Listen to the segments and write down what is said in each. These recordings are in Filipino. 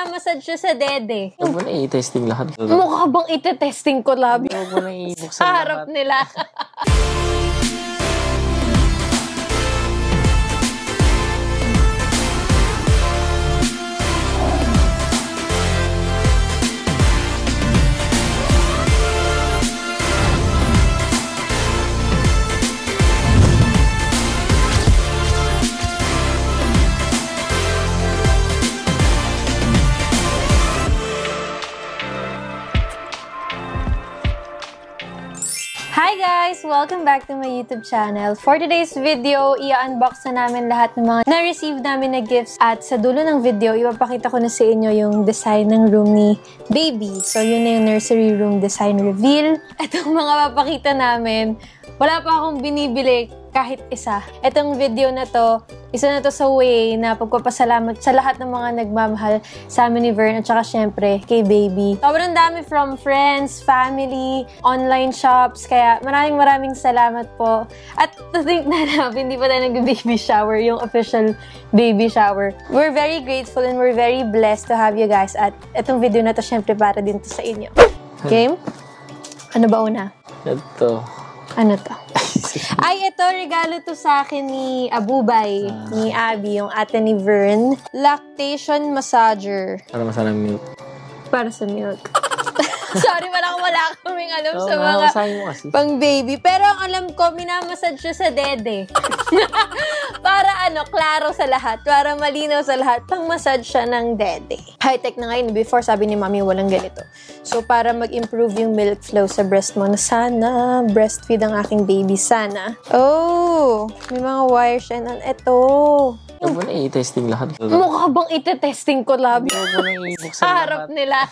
minamassage siya sa dede. Huwag mo na i-testing lahat. Mukha bang ite-testing ko, love? Huwag mo na i-buksan sa harap nila. Hi guys! Welcome back to my YouTube channel. For today's video, i-unbox na namin lahat ng mga na-receive namin na gifts. At sa dulo ng video, ipapakita ko na sa inyo yung design ng room ni Baby. So yun na yung nursery room design reveal. Itong mga papakita namin, wala pa akong binibili kahit isa. Itong video na to, isa na to sa way na pagpapasalamat sa lahat ng mga nagmamahal sa amin ni Vern at saka syempre kay Baby. Sobrang dami from friends, family, online shops, kaya maraming salamat po. At to think na hindi pa tayo nag-baby shower, yung official baby shower. We're very grateful and we're very blessed to have you guys at itong video na to syempre para din to sa inyo. Game? Ano ba una? Ito. Ano to? Ay, ito, regalo to sa akin ni Abubay, ni Abby, yung ate ni Vern. Lactation massager. Para masarang milk. Para sa milk. Sorry, wala kaming alam sa mga pang baby. Pero ang alam ko, minamassage siya sa dede. Para klaro sa lahat. Para malinaw sa lahat. Pang-massage siya ng dede. High-tech na ngayon. Before, sabi ni Mami, walang ganito. So, para mag-improve yung milk flow sa breast mo, na sana breastfeed ang aking baby. Sana. Oh! May mga wires siya. Ito. Huwag mo na i-testing lahat. Mukha bang ite-testing ko, love? Huwag mo na i-buksan sa harap nila.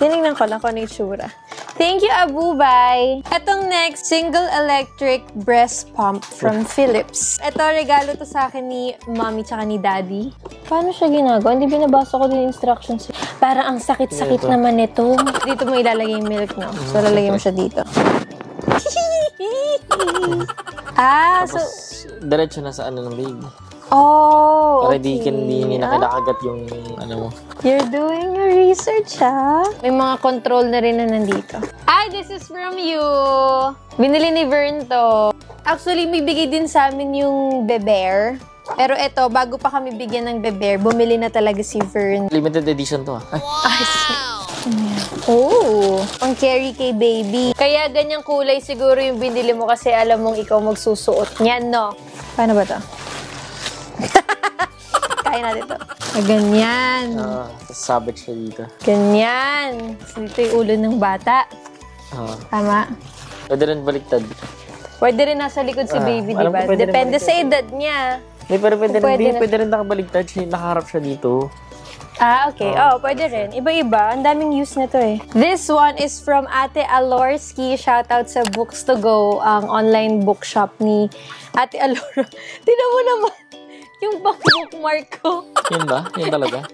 Tinignan ko lang kung ano itsura. Thank you, Abubay! Etong next, single electric breast pump from Philips. Ito, regalo to sa akin ni Mommy tsaka ni Daddy. Paano siya ginagawa? Hindi binabasa ko din instructions. Parang ang sakit-sakit naman ito. Dito mo ilalagay yung milk, no? So, lalagay mo siya dito. Tapos, diretso na sa ng baby. Oh, para di nakakagat yung mo. You're doing your research, ha? May mga control na rin na nandito. Ay, this is from you! Binili ni Vern to. Actually, may bigay din sa amin yung beber. Pero eto, bago pa kami bigyan ng beber, bumili na talaga si Vern. Limited edition to, ha? Oh, pang carry kay Baby. Kaya ganyang kulay siguro yung binili mo kasi alam mong ikaw magsusuot niyan, no? Paano ba to? Kaya natin ito. Ganyan. Sabit siya dito. Ganyan. So, dito yung ulo ng bata. Tama. Pwede rin baliktad. Pwede rin nasa likod si Baby, diba? Depende sa edad niya. Pero pwede rin nakabaliktad siya. Nakaharap siya dito. Okay. Pwede rin. Iba-iba. Ang daming use nito eh. This one is from Ate Alorski. Shoutout sa Books to Go, ang online bookshop ni Ate Alora. Tignan mo naman yung bookmark ko. Yun ba? Yun talaga?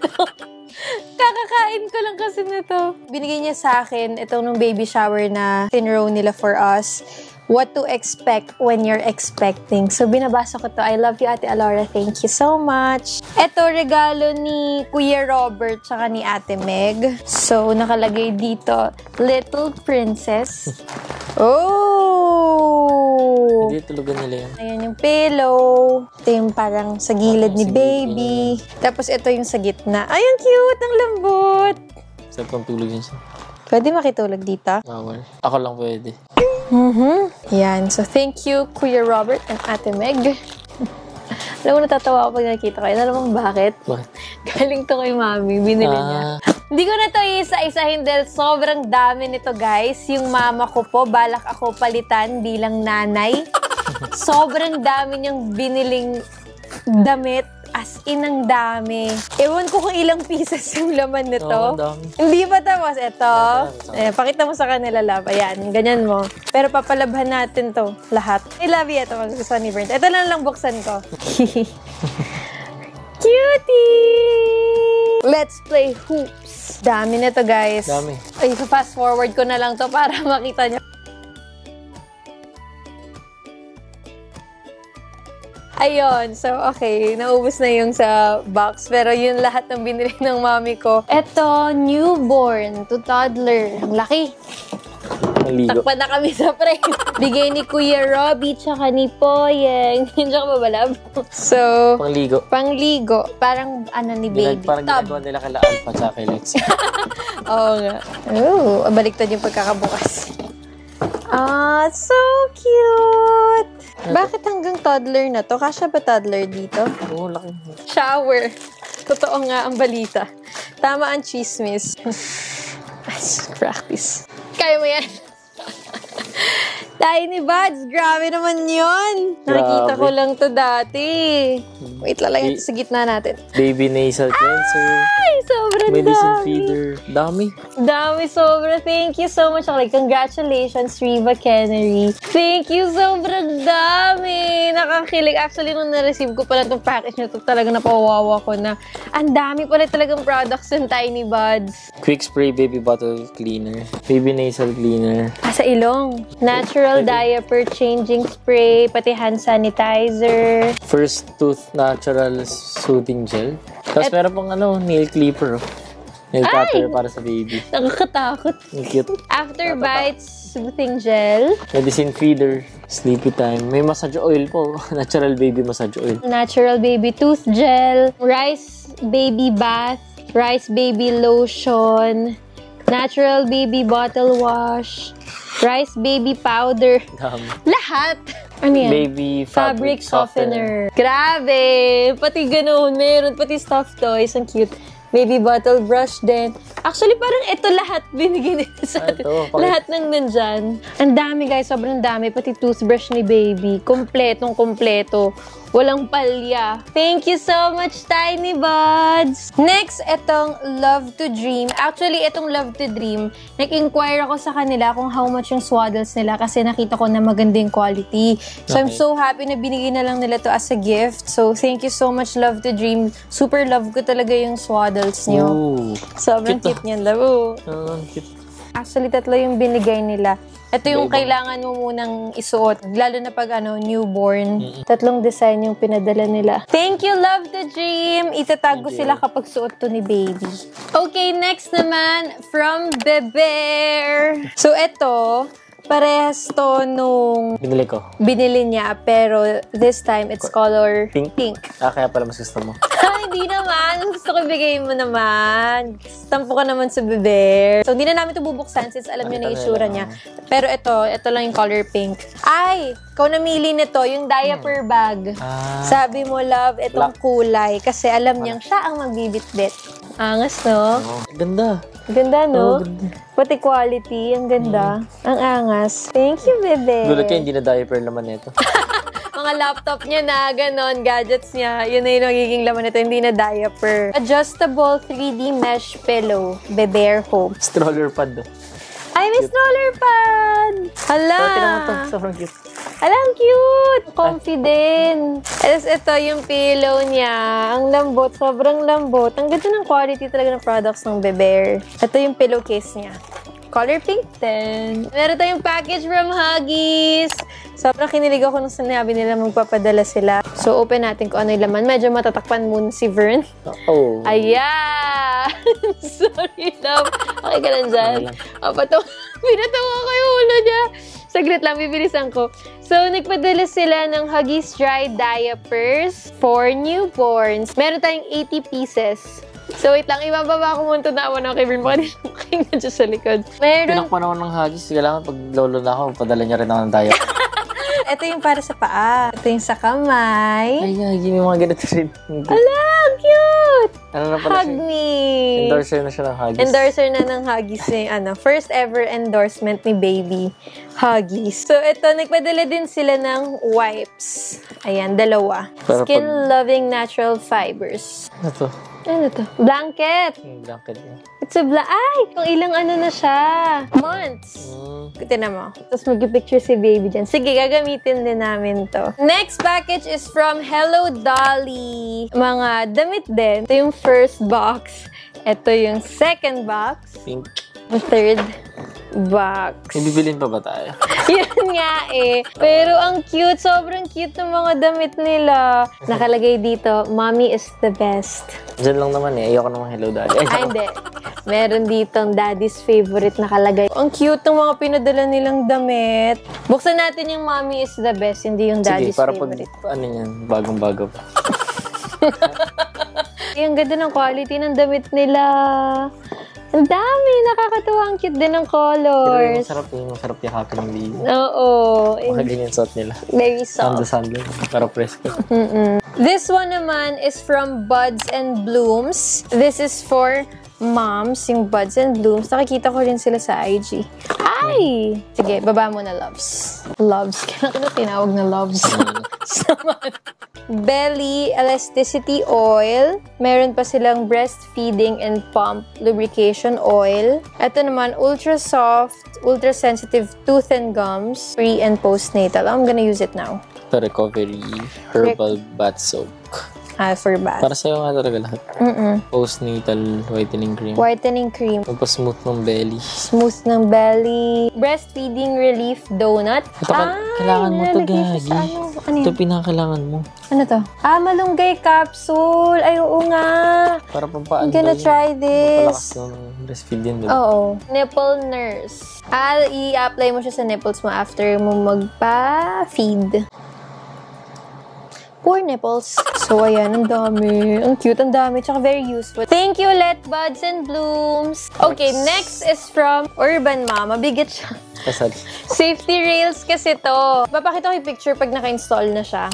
Kakakain ko lang kasi nito. Binigay niya sa akin itong nung baby shower na tinrow nila for us. What to expect when you're expecting. So, binabasa ko to. I love you, Ate Alora. Thank you so much. Ito, regalo ni Kuya Robert tsaka ni Ate Meg. So, nakalagay dito, Little Princess. Oh! Hindi, tulugan nila yan. Ayan yung pillow. Ito yung parang sa gilid ni Baby. Tapos, ito yung sa gitna. Ay, ang cute! Ang lambot! Sarap kang tulog yun siya. Pwede makitulog dito? Bawal. Ako lang pwede. Yan. So, thank you, Kuya Robert and Ate Meg. Alam mo, natatawa ako pag nakikita kayo. Alam mo bakit? Bakit? Galing to kay Mami. Binili niya. Hindi ko na to isa-isahin dahil sobrang dami nito, guys. Yung mama ko po, balak ako palitan bilang nanay. Sobrang dami niyang biniling damit. As in, ang dami. Ewan ko kung ilang pieces yung laman nito. Hindi pa tapos. Ito. Pakita mo sa kanila, love. Ayan, ganyan mo. Pero papalabhan natin to lahat. I love you. Ito, magsusuan ni Vern. Ito lang buksan ko. Cutie! Let's play hoops. Dami na to, guys. Dami. Ay, fast forward ko na lang to para makita nyo. Ayun. So, okay. Naubos na yung sa box. Pero yun lahat ng binili ng mami ko. Ito, newborn to toddler. Ang laki. Ligo. Takpan na kami sa frame. Bigay ni Kuya Robbie tsaka ni Poyeng. Hindi siya mabalab. So, Pangligo. pangligo. Parang ano ni baby. Parang Tub. ginagawa nila kala Alpha tsaka kay Lex. Oo nga. Oo, baliktad yung pagkakabukas. Ah, so cute! Bakit hanggang toddler na to? Kasya ba toddler dito? Oo, laki. Shower. Totoo nga ang balita. Tama ang chismis. Practice. Kaya mo yan. Tiny Buds, grabe naman yun. Nakita ko lang to dati. Wait, lalagyan ito sa gitna natin. Baby nasal cleanser. Ay, sobrang Medicine dami. feeder. Dami. Dami, sobra. Thank you so much. Like, congratulations, Riva Kennery. Thank you, sobrang dami. Nakakilig. Actually, nung na-receive ko pala itong package nyo, ito talaga napawawa ko na ang dami pala talagang products ng Tiny Buds. Quick spray baby bottle cleaner. Baby nasal cleaner. Sa ilong. Natural diaper changing spray, pati hand sanitizer. First tooth natural soothing gel. Tapos meron pang nail clipper. Nail cutter para sa baby. Nakakatakot. Ang cute. After bites, soothing gel. Medicine feeder. Sleepy time. May massage oil po. Natural baby massage oil. Natural baby tooth gel. Rice baby bath. Rice baby lotion. Natural baby bottle wash. Rice baby powder. Dami. Lahat. Ano yan? Baby Fabric softener. Grabe! Pati ganun. Meron pati stuffed toys. Ang cute. Baby bottle brush din. Actually, parang ito lahat binigay nila sa atin. Lahat ng nandyan. Ang dami, guys. Sobrang dami. Pati toothbrush ni baby. Kompletong kompleto. Walang palya. Thank you so much, Tiny Buds! Next, itong Love to Dream. Actually, itong Love to Dream, nag-inquire ako sa kanila kung how much yung swaddles nila kasi nakita ko na magandang quality. So, I'm so happy na binigay na lang nila to as a gift. So, thank you so much, Love to Dream. Super love ko talaga yung swaddles nyo. Ooh. Sobrang cute niyan, love. Cute. Actually, tatlo yung binigay nila. Ito yung kailangan mo munang isuot. Lalo na pag newborn. Tatlong design yung pinadala nila. Thank you, Love to Dream! Itatag ko sila kapag suot to ni baby. Okay, next naman, from Beber. So, ito, parehas to nung binili niya. Pero this time, it's color pink. Kaya pala mas gusto mo. Hindi naman. Gusto ko ibigay mo naman. Tampo ka naman sa Beber. So, hindi na namin ito bubuksan since alam niyo na itsura niya. Pero ito lang yung color pink. Ay! Ikaw namili nito, yung diaper bag. Sabi mo, love, itong kulay. Kasi alam niyang siya ang magbibitbit. Angas, no? Ganda. Ganda, no? Ganda. Pati quality, ang ganda. Ang angas. Thank you, Beber. Gulat kayo, hindi na diaper naman nito. Mga laptop niya na, ganon, gadgets niya, yun na yung nagiging laman nito, hindi na diaper. Adjustable 3D mesh pillow, Beber Home. Stroller pad. Ay, may stroller pad! Hala! Tingnan mo to, sobrang cute. Hala, ang cute! Comfy din. Tapos ito yung pillow niya. Ang lambot, sobrang lambot. Ang ganda ng quality talaga ng products ng Beber. Ito yung pillowcase niya. Color pink din. Meron tayong package from Huggies. Sobrang kinilig ako nung sinabi nila magpapadala sila. So, open natin kung ano yung laman. Medyo matatakpan muna si Vern. Oh. Ayan! Sorry, love. Okay ka lang dyan. Pinatawa ko yung ulo niya. Saglit lang, bibilisan ko. So, nagpadala sila ng Huggies Dry Diapers for newborns. Meron tayong 80 pieces. So, wait lang. Ibababa ko muna ito na ng kay Vern. Baka din ako kayo na dyan sa likod. Meron... Tinakpan naman ng Huggies. Kailangan pag lolo na ako, padala niya rin ako ng diaper. Ito yung para sa paa. Ito yung sa kamay. Ay, Huggies, may mga ganito rin. Ala, cute! Ano na pala Hug siya? me! Endorser na siya ng Huggies. Endorser na ng Huggies yung first ever endorsement ni baby. Huggies. So, ito, nagpadala din sila ng wipes. Ayan, dalawa. Skin-loving natural fibers. Ano to? Ano to? Blanket! Blanket niya. It's a Ay! Kung ilang na siya. Months. Tinan mo. Tapos mag-picture si baby dyan. Sige, gagamitin din namin to. Next package is from Hello Dolly. Mga damit din. Ito yung first box. Ito yung second box. Pink. The third. box. May bibilin pa ba tayo? Yun nga eh. Pero ang cute. Sobrang cute ng mga damit nila. Nakalagay dito, Mommy is the best. Diyan lang naman eh. Ayoko naman Hello Daddy. Ay, hindi. Meron ditong daddy's favorite nakalagay. Ang cute ng mga pinadala nilang damit. Buksan natin yung Mommy is the best, hindi yung daddy's Sige, para favorite. pag, ano yan, bagong-bago pa. Ang ganda ng quality ng damit nila. Ang dami. Nakakatuwa. Ang cute din ng Pero colors. masarap yakapin ng baby. Oo. Mga ganyan suot nila. Very soft. Sando-sando. Para presko. This one naman is from Buds and Blooms. This is for moms, yung Buds and Blooms. Nakikita ko rin sila sa IG. Ay! Sige, baba mo na, loves. Loves. Kailan ko tinawag na loves? Saman. Belly Elasticity Oil. Meron pa silang Breastfeeding and Pump Lubrication Oil. Ito naman, Ultra Soft, Ultra Sensitive Tooth and Gums. Pre- and postnatal. I'm gonna use it now. Ito, Recovery Herbal Bath Soak. For bath. Para sa'yo nga talaga lahat. Postnatal whitening cream. Whitening cream. Magpa-smooth ng belly. Smooth ng belly. Breastfeeding Relief Donut. Ito, kailangan mo ito, Gagi. Ano Ito yun? pinakailangan mo. Ano to? Malunggay capsule. Ay, oo nga. Para pampaan I'm gonna try this. Mapalakas ng breastfeed din doon. Oo. Nipple nurse. I-apply mo siya sa nipples mo after mo magpa-feed. Poor nipples. So, ayan, ang dami. Ang cute, ang dami. Tsaka very useful. Thank you, Let Buds and Blooms. Okay, next is from Urban Mama. Bigat siya. Kasal. Safety rails kasi to. Papakita ko yung picture pag naka-install na siya.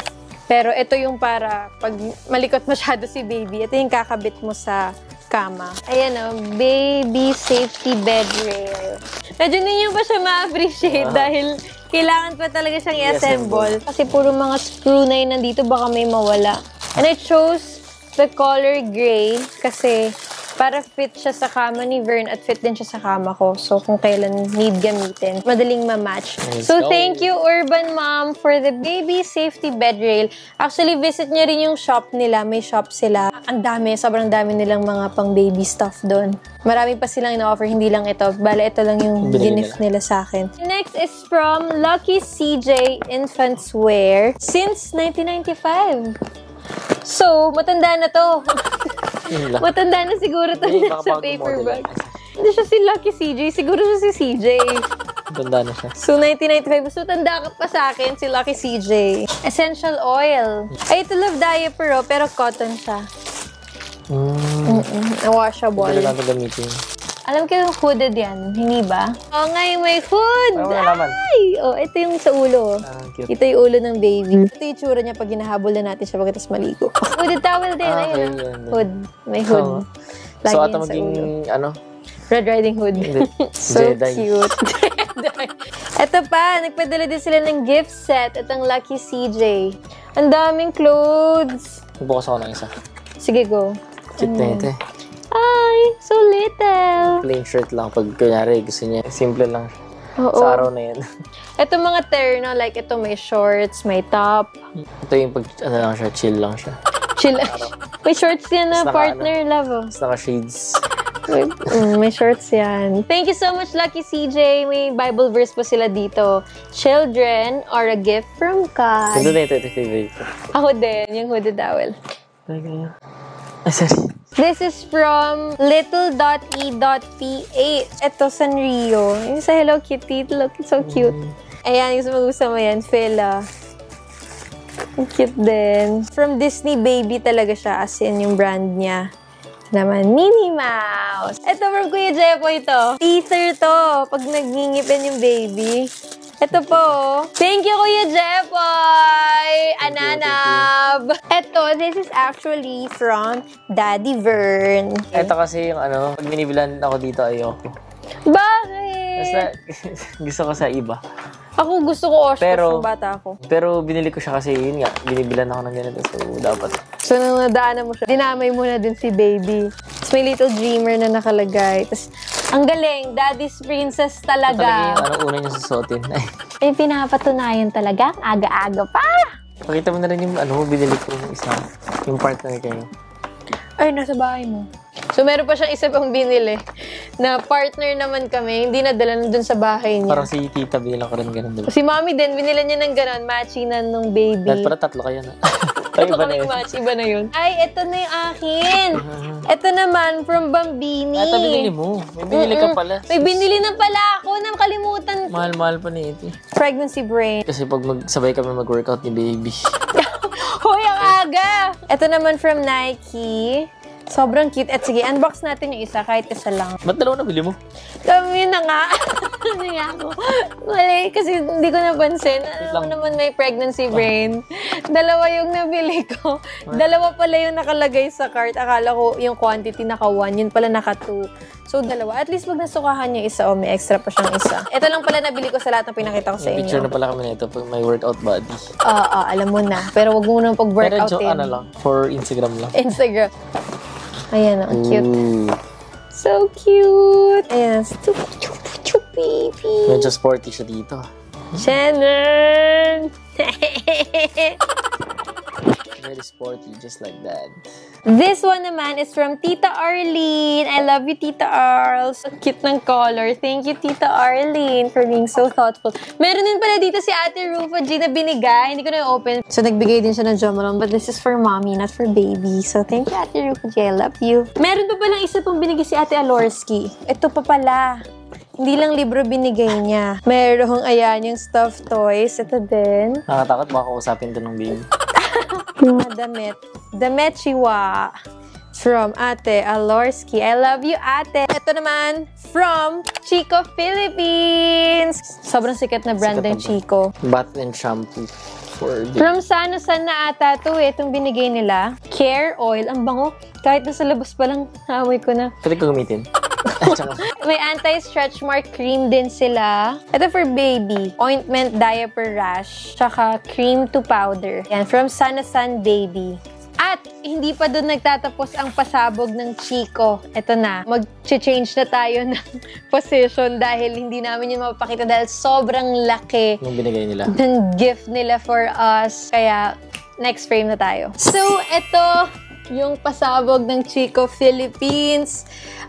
Pero ito yung para pag malikot masyado si baby. Ito yung kakabit mo sa kama. Ayan o, baby safety bed rail. Medyo ninyo pa siya ma-appreciate dahil kailangan pa talaga siyang i-assemble. Kasi puro mga screw na yun nandito, baka may mawala. And I chose the color gray kasi para fit siya sa kama ni Vern at fit din siya sa kama ko. So, kung kailan need gamitin, madaling ma-match. So, thank you, Urban Mom, for the baby safety bed rail. Actually, visit nyo rin yung shop nila. May shop sila. Ang dami, sobrang dami nilang mga pang baby stuff doon. Marami pa silang ina-offer, hindi lang ito. Bale, ito lang yung ginif nila sa akin. Next is from Lucky CJ Infants Wear since 1995. So, matanda na to. Matanda na siguro to sa paper bag. Hindi siya si Lucky CJ. Siguro siya si CJ. Matanda na siya. So, 1995. So, tanda ka pa sa akin si Lucky CJ. Essential oil. Ay, ito love diaper pero cotton siya. Washable. Hindi lang ito gamitin. Alam ko yung hooded yan. Hindi ba? Oo nga, yung may hood! Ano naman? Ay! Oh, ito yung sa ulo. Cute. Ito yung ulo ng baby. Ito yung tsura niya pag hinahabol na natin siya pagkatapos maligo. Hooded towel din. Okay, Ayun. yan. Hood. May hood. Lagi So, yan ata sa maging, ulo. Red Riding Hood. So Jedi. cute. Jedi. Ito pa, nagpadala din sila ng gift set. Itong Lucky CJ. Ang daming clothes. Bukas ako ng isa. Sige, go. Cute na ito eh. Ay, so little. Plain shirt lang pag kunyari gusto niya. Simple lang. Oo. Sa araw na yan. Ito mga terno, like ito may shorts, may top. Ito yung pag, ano lang siya, chill lang siya. Chill. May shorts yan na Mas partner, love. Oh. Tapos naka-shades. May shorts yan. Thank you so much, Lucky CJ. May Bible verse po sila dito. Children are a gift from God. Ito na ito favorite ko. Ako din, yung hooded towel. Sorry. This is from little.e.ph. Ito, Sanrio. Yung sa Hello Kitty. Look, it's so cute. Ayan, gusto mo yan. Fela. Ang cute din. From Disney Baby talaga siya. As in, yung brand niya. Naman, Minnie Mouse. Ito from Kuya Jepo ito. Teaser to. Pag nagngingipin yung baby. Ito po. Thank you, Kuya Jepoy! Ananab! Ito, this is actually from Daddy Vern. Ito kasi yung ano, pag binibilan ako dito, ayoko. Bakit? Basta, gusto ko sa iba. Ako gusto ko Oshkosh Pero- ng bata ako. Pero binili ko siya kasi yun nga, binibilan ako ng ganito. So, dapat. So, nung nadaanan mo siya, dinamay mo na din si baby. Tapos may little dreamer na nakalagay. Tapos, ang galing, Daddy's Princess Talaga talaga. yung ano, una niya susuotin. Ay, pinapatunayan talaga. Aga-aga pa. Pakita mo na rin yung ano, binili ko yung isa. Yung part na kayo. Ay, nasa bahay mo. So, meron pa siyang isa pang binili na partner naman kami. Hindi nadala dun sa bahay niya. Parang si tita, binilang ko rin ganun, diba? Si mami din, binila niya ng ganon. Matchingan nung baby. Dahil pala tatlo kayo na. Ito kami match, iba na yun. Ay, ito na yung akin. Ito naman, from Bambini. Ito, binili mo. May binili ka pala. May binili na pala ako. Nakalimutan ko. Mahal-mahal pa ni ito. Pregnancy brain. Kasi pag sabay kami mag-workout ni baby. Hoy, ang aga! Ito naman from Nike. Sobrang cute. At sige, unbox natin yung isa, kahit isa lang. Ba't dalawa nabili mo? Kami na nga. Kasi nga ako. Mali, kasi hindi ko napansin. Alam mo naman may pregnancy brain. Dalawa yung nabili ko. Dalawa pala yung nakalagay sa cart. Akala ko yung quantity naka 1. Yun pala naka 2. So, dalawa. At least pag nasukahan yung isa, may extra pa siyang isa. Ito lang pala nabili ko sa lahat ng pinakita ko sa inyo. Picture na pala kami na ito pag may workout body. Alam mo na. Pero wag mo nang pag-workout din. Pero lang, for Instagram lang. Instagram. Ayan, ang cute. So cute. Ayan, chup baby. Medyo sporty siya dito. Shannon! Very sporty, just like that. This one naman is from Tita Arlene. I love you, Tita Arls. So cute ng color. Thank you, Tita Arlene, for being so thoughtful. Meron din pala dito si Ate Rufa G na binigay. Hindi ko na-open. So, nagbigay din siya ng Jomalon. But this is for mommy, not for baby. So, thank you, Ate Rufa G. I love you. Meron pa palang isa pang binigay si Ate Alorski. Ito pa pala. Hindi lang libro binigay niya. Merong, ayan, yung stuffed toys. Ito din. Nakatakot baka kausapin ito ng baby. Mga damit. Damit Chiwa. From Ate Alorski. I love you, Ate. Ito naman, from Chico Philippines. Sobrang sikat na brand ng Chico. Bath and shampoo. From Sanosan na ata ito itong binigay nila. Care oil. Ang bango. Kahit nasa labas pa lang, naamoy ko na. Pwede ko gamitin. May anti-stretch mark cream din sila. Ito for baby. Ointment diaper rash. Tsaka cream to powder. Yan, from Sanosan Baby. At hindi pa doon nagtatapos ang pasabog ng Chico. Ito na. Mag-change na tayo ng position dahil hindi namin yun mapapakita dahil sobrang laki yung binigay nila. Ng gift nila for us. Kaya, next frame na tayo. So, ito yung pasabog ng Chico Philippines.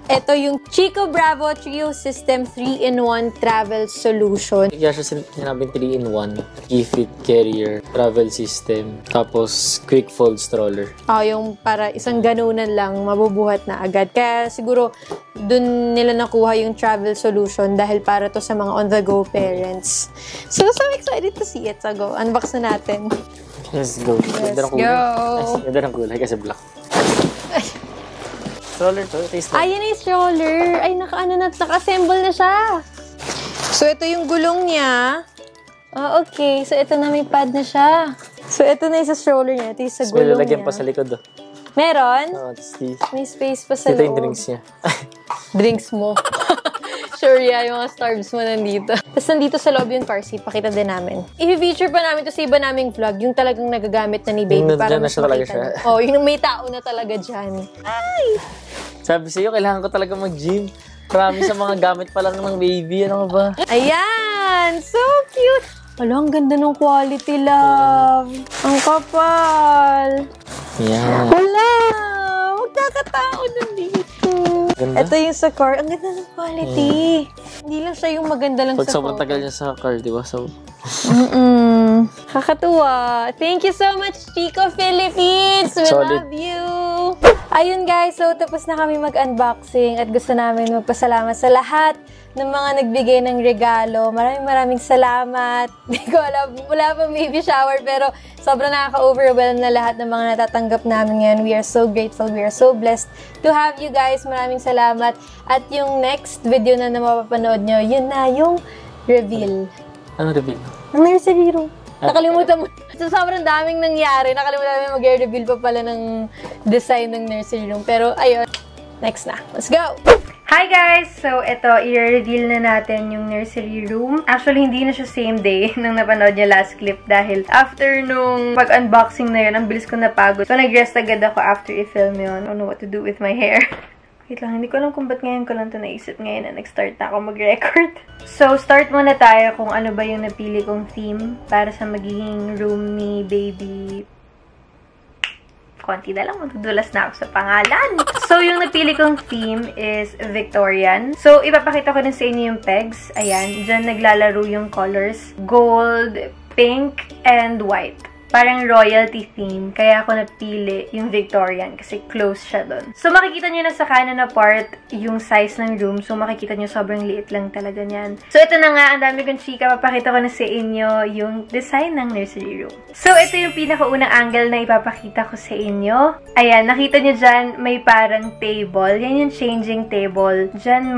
Ito yung Chico Bravo Trio System 3-in-1 Travel Solution. Kaya siya sinabing 3-in-1. Key-fit carrier, travel system, tapos quick fold stroller. Yung para isang ganunan lang, mabubuhat na agad. Kaya siguro, dun nila nakuha yung travel solution dahil para to sa mga on-the-go parents. So excited to see it. So, go. Unbox na natin. Let's go. Let's go. Ganda ng kulay kasi black. Stroller to. Ayan na yung stroller. Ay, naka-assemble na siya. So, ito yung gulong niya. Okay. So, ito na may pad na siya. So, ito na yung sa stroller niya. Ito yung sa gulong niya. May lalagyan pa sa likod. Meron? May space pa sa loob. Ito yung drinks niya. Drinks mo. Sure, yung mga starbs mo nandito. Tapos nandito sa loob yung car seat. Pakita din namin. I-feature pa namin to sa iba naming vlog. Yung talagang nagagamit na ni baby. Para na siya talaga siya. Yung may tao na talaga dyan. Ay! Sabi sa'yo, kailangan ko talaga mag-gym. Marami sa mga gamit pa lang ng baby. Ano ba? Ayan! So cute! Ang ganda ng quality, love. Ang kapal. Yan. Wala! Magkakatao nandito. Ganda? Ito yung sa car. Ang ganda ng quality. Hindi lang siya yung maganda lang pag sa sobrang tagal niya sa car, di ba? So, kakatuwa. Thank you so much, Chico Philippines. We love you. Ayun guys, so tapos na kami mag-unboxing at gusto namin magpasalamat sa lahat ng mga nagbigay ng regalo. Maraming salamat. Hindi ko alam, wala pang baby shower pero sobrang nakaka-overwhelm na lahat ng mga natatanggap namin ngayon. We are so grateful, we are so blessed to have you guys. Maraming salamat. At yung next video na mapapanood nyo, yun na yung reveal. Ano reveal? Ang nursery room. Nakalimutan mo. So, sobrang daming nangyari. Nakalimutan namin mag-reveal pa pala ng design ng nursery room. Pero, ayun. Next na. Let's go! Hi guys! So, ito, i-reveal na natin yung nursery room. Actually, hindi na siya same day nung napanood niya last clip dahil after nung pag-unboxing na yun, ang bilis ko napagod. So, nag-rest agad ako after i-film yun. I don't know what to do with my hair. Wait lang, hindi ko alam kung ba't ngayon ko lang ito naisip ngayon na nag-start na ako mag-record. So, start muna tayo kung ano ba yung napili kong theme para sa magiging room ni baby. konti na lang, magdudulas na ako sa pangalan. So, yung napili kong theme is Victorian. So, ipapakita ko din sa inyo yung pegs. Ayan, dyan naglalaro yung colors. Gold, pink, and white. Parang royalty theme, kaya ako napili yung Victorian kasi close siya doon. So, makikita nyo na sa kanan na part yung size ng room. So, makikita nyo sobrang liit lang talaga niyan. So, ito na nga, ang dami kong chika. Papakita ko na sa inyo yung design ng nursery room. So, ito yung pinakaunang angle na ipapakita ko sa inyo. Ayan, nakita nyo dyan, may parang table. Yan yung changing table. Dyan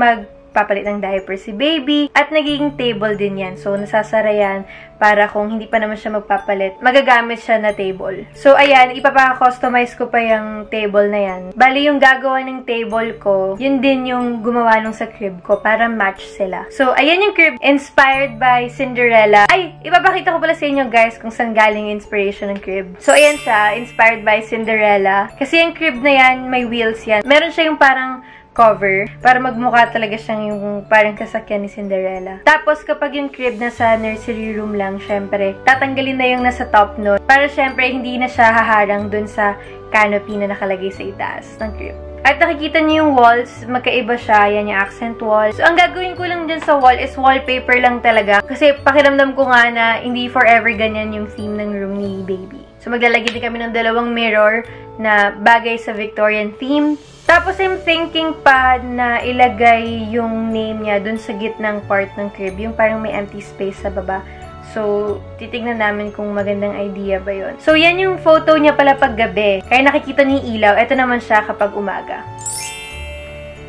papalit ng diaper si baby. At nagiging table din yan. So, nasasara yan para kung hindi pa naman siya magpapalit, magagamit siya na table. So, ayan, ipapa-customize ko pa yung table na yan. Bali, yung gagawa ng table ko, yun din yung gumawa nung sa crib ko para match sila. So, ayan yung crib, inspired by Cinderella. Ay, ipapakita ko pala sa inyo, guys, kung saan galing yung inspiration ng crib. So, ayan siya, inspired by Cinderella. Kasi yung crib na yan, may wheels yan. Meron siya yung parang cover para magmukha talaga siyang yung parang kasakyan ni Cinderella. Tapos, kapag yung crib nasa nursery room lang, syempre, tatanggalin na yung nasa top note para syempre hindi na siya haharang dun sa canopy na nakalagay sa itaas ng crib. At nakikita niyo yung walls, magkaiba siya. Yan yung accent wall. So, ang gagawin ko lang dyan sa wall is wallpaper lang talaga. Kasi pakiramdam ko nga na hindi forever ganyan yung theme ng room ni baby. So, maglalagay din kami ng dalawang mirror na bagay sa Victorian theme. Tapos, I'm thinking pa na ilagay yung name niya dun sa gitnang part ng crib. Yung parang may empty space sa baba. So, titignan namin kung magandang idea ba yun. So, yan yung photo niya pala pag gabi. Kaya nakikita niyo yung ilaw. Ito naman siya kapag umaga.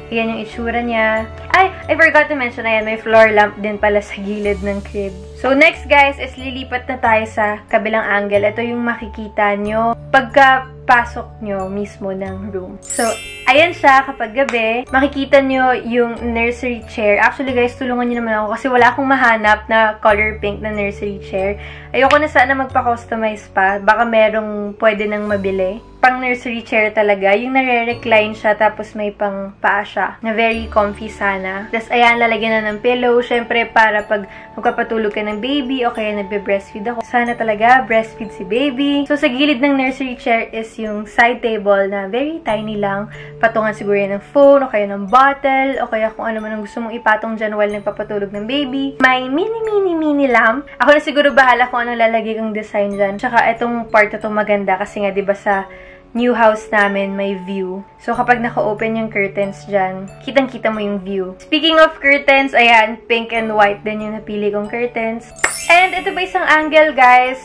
Yan yung itsura niya. Ay, I forgot to mention, ayan, may floor lamp din pala sa gilid ng crib. So, next guys, is lilipat na tayo sa kabilang angle. Ito yung makikita nyo pagkapasok nyo mismo ng room. So, ayan siya kapag gabi. Makikita nyo yung nursery chair. Actually guys, tulungan nyo naman ako kasi wala akong mahanap na color pink na nursery chair. Ayoko na sana magpa-customize pa. Baka merong pwede nang mabili. Pang nursery chair talaga. Yung nare-recline siya tapos may pang paa siya. Na very comfy sana. Tapos ayan, lalagyan na ng pillow. Syempre para pag magpapatulog ka ng baby o kaya nagbe-breastfeed ako. Sana talaga breastfeed si baby. So sa gilid ng nursery chair is yung side table na very tiny lang. Patungan siguro yan ng phone o kaya ng bottle o kaya kung ano man ang gusto mong ipatong dyan while nagpapatulog ng baby. May mini lamp. Ako na siguro bahala kung anong lalagay kong design dyan. Tsaka itong part na to maganda kasi nga diba sa new house namin, may view. So, kapag naka-open yung curtains dyan, kitang-kita mo yung view. Speaking of curtains, ayan, pink and white din yung napili kong curtains. And ito ba isang angle, guys?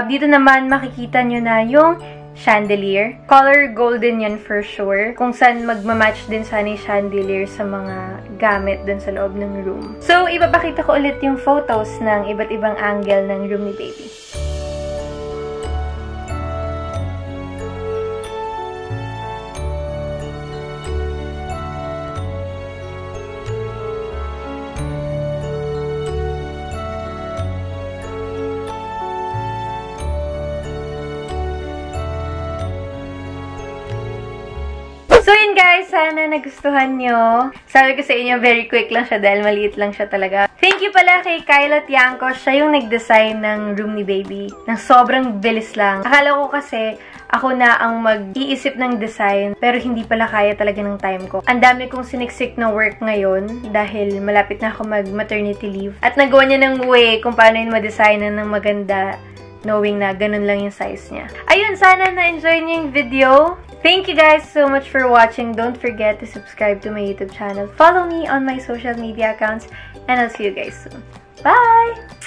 Dito naman makikita nyo na yung chandelier. Color golden yan for sure. Kung saan magmamatch din sana yung chandelier sa mga gamit dun sa loob ng room. So, ipapakita ko ulit yung photos ng iba't ibang angle ng room ni baby. So yun guys, sana nagustuhan nyo. Sabi ko sa inyo, very quick lang siya dahil maliit lang siya talaga. Thank you pala kay Kyla Tiangco. Siya yung nag-design ng room ni baby. Nang sobrang bilis lang. Akala ko kasi ako na ang mag-iisip ng design pero hindi pala kaya talaga ng time ko. Ang dami kong siniksik na work ngayon dahil malapit na ako mag-maternity leave. At nagawa niya ng way kung paano yun ma-designan ng maganda knowing na ganun lang yung size niya. Ayun, sana na-enjoy niyo yung video. Thank you guys so much for watching. Don't forget to subscribe to my YouTube channel. Follow me on my social media accounts. And I'll see you guys soon. Bye!